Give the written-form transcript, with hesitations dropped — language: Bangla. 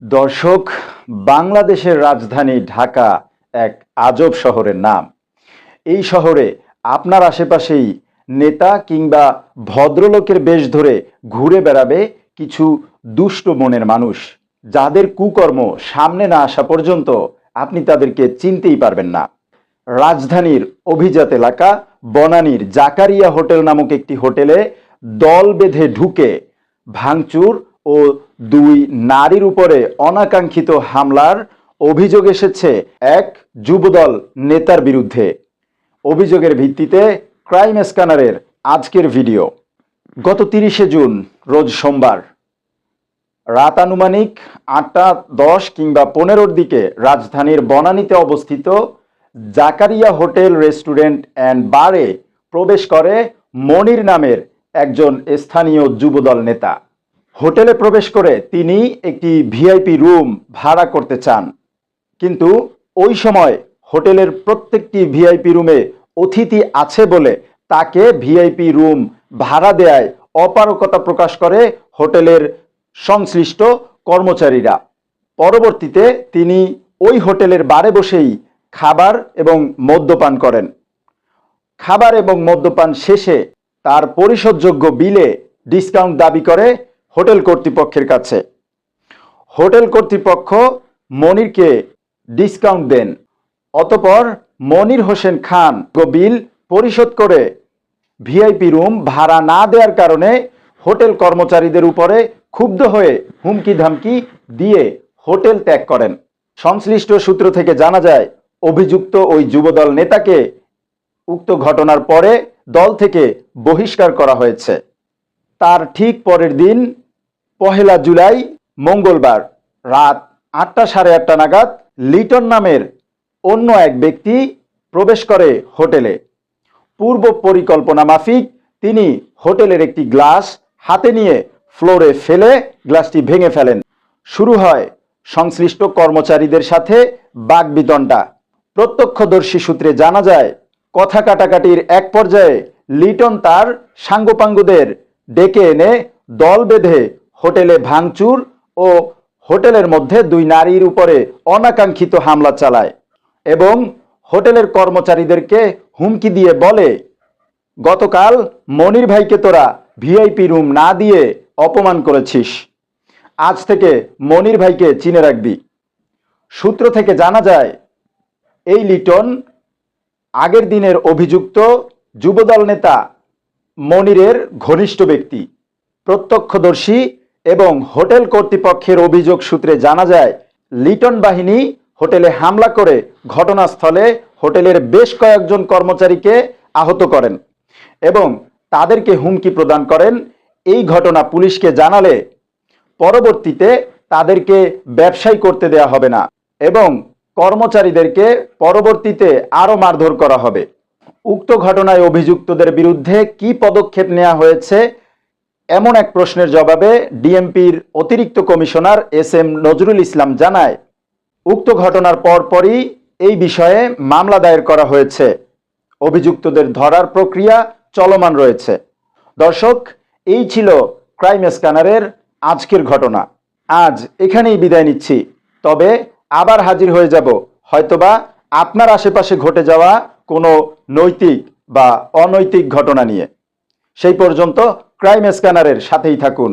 দর্শক, বাংলাদেশের রাজধানী ঢাকা এক আজব শহরের নাম। এই শহরে আপনার আশেপাশেই নেতা কিংবা ভদ্রলোকের বেশ ধরে ঘুরে বেড়াবে কিছু দুষ্ট মনের মানুষ, যাদের কুকর্ম সামনে না আসা পর্যন্ত আপনি তাদেরকে চিনতেই পারবেন না। রাজধানীর অভিজাত এলাকা বনানীর জাকারিয়া হোটেল নামক একটি হোটেলে দল বেঁধে ঢুকে ভাঙচুর ও দুই নারীর উপরে অনাকাঙ্ক্ষিত হামলার অভিযোগ এসেছে এক যুবদল নেতার বিরুদ্ধে। অভিযোগের ভিত্তিতে ক্রাইম স্ক্যানারের আজকের ভিডিও। গত 30শে জুন রোজ সোমবার রাত আনুমানিক 8:10 কিংবা 15-র দিকে রাজধানীর বনানীতে অবস্থিত জাকারিয়া হোটেল রেস্টুরেন্ট অ্যান্ড বারে প্রবেশ করে মনির নামের একজন স্থানীয় যুবদল নেতা। হোটেলে প্রবেশ করে তিনি একটি ভিআইপি রুম ভাড়া করতে চান, কিন্তু ওই সময় হোটেলের প্রত্যেকটি ভিআইপি রুমে অতিথি আছে বলে তাকে ভিআইপি রুম ভাড়া দেয়ায় অপারগতা প্রকাশ করে হোটেলের সংশ্লিষ্ট কর্মচারীরা। পরবর্তীতে তিনি ওই হোটেলের বারে বসেই খাবার এবং মদ্যপান করেন। খাবার এবং মদ্যপান শেষে তার পরিশোধযোগ্য বিলে ডিসকাউন্ট দাবি করে হোটেল কর্তৃপক্ষের কাছে। হোটেল কর্তৃপক্ষ মনিরকে ডিসকাউন্ট দেন। অতঃপর মনির হোসেন খান বিল পরিশোধ করে ভিআইপি রুম ভাড়া না দেওয়ার কারণে হোটেল কর্মচারীদের উপরে ক্ষুব্ধ হয়ে হুমকি ধামকি দিয়ে হোটেল ত্যাগ করেন। সংশ্লিষ্ট সূত্র থেকে জানা যায়, অভিযুক্ত ওই যুবদল নেতাকে উক্ত ঘটনার পরে দল থেকে বহিষ্কার করা হয়েছে। তার ঠিক পরের দিন 1 জুলাই মঙ্গলবার রাত 8:30 নাগাদ লিটন নামের অন্য এক ব্যক্তি প্রবেশ করে হোটেলে। পূর্ব পরিকল্পনা মাফিক তিনি হোটেলের একটি গ্লাস হাতে নিয়ে ফ্লোরে ফেলে গ্লাসটি ভেঙে ফেলেন। শুরু হয় সংশ্লিষ্ট কর্মচারীদের সাথে বাকবিতণ্ডা। প্রত্যক্ষদর্শী সূত্রে জানা যায়, কথা কাটাকাটির এক পর্যায়ে লিটন তার সাঙ্গপাঙ্গদের ডেকে এনে দল বেঁধে হোটেলে ভাঙচুর ও হোটেলের মধ্যে দুই নারীর উপরে অনাকাঙ্ক্ষিত হামলা চালায় এবং হোটেলের কর্মচারীদেরকে হুমকি দিয়ে বলে, গতকাল মনির ভাইকে তোরা ভিআইপি রুম না দিয়ে অপমান করেছিস, আজ থেকে মনির ভাইকে চিনে রাখবি। সূত্র থেকে জানা যায়, এই লিটন আগের দিনের অভিযুক্ত যুবদল নেতা মনিরের ঘনিষ্ঠ ব্যক্তি। প্রত্যক্ষদর্শী এবং হোটেল কর্তৃপক্ষের অভিযোগ সূত্রে জানা যায়, লিটন বাহিনী হোটেলে হামলা করে ঘটনাস্থলে হোটেলের বেশ কয়েকজন কর্মচারীকে আহত করেন এবং তাদেরকে হুমকি প্রদান করেন, এই ঘটনা পুলিশকে জানালে পরবর্তীতে তাদেরকে ব্যবসায়ী করতে দেয়া হবে না এবং কর্মচারীদেরকে পরবর্তীতে আরও মারধর করা হবে। উক্ত ঘটনায় অভিযুক্তদের বিরুদ্ধে কি পদক্ষেপ নেওয়া হয়েছে এমন এক প্রশ্নের জবাবে ডিএমপির অতিরিক্ত কমিশনার SM নজরুল ইসলাম জানায়, উক্ত ঘটনার পরপরই এই বিষয়ে মামলা দায়ের করা হয়েছে। অভিযুক্তদের ধরার প্রক্রিয়া চলমান রয়েছে। দর্শক, এই ছিল ক্রাইম স্ক্যানারের আজকের ঘটনা। আজ এখানেই বিদায় নিচ্ছি, তবে আবার হাজির হয়ে যাব হয়তোবা আপনার আশেপাশে ঘটে যাওয়া কোনো নৈতিক বা অনৈতিক ঘটনা নিয়ে। সেই পর্যন্ত ক্রাইম স্ক্যানারের সাথেই থাকুন।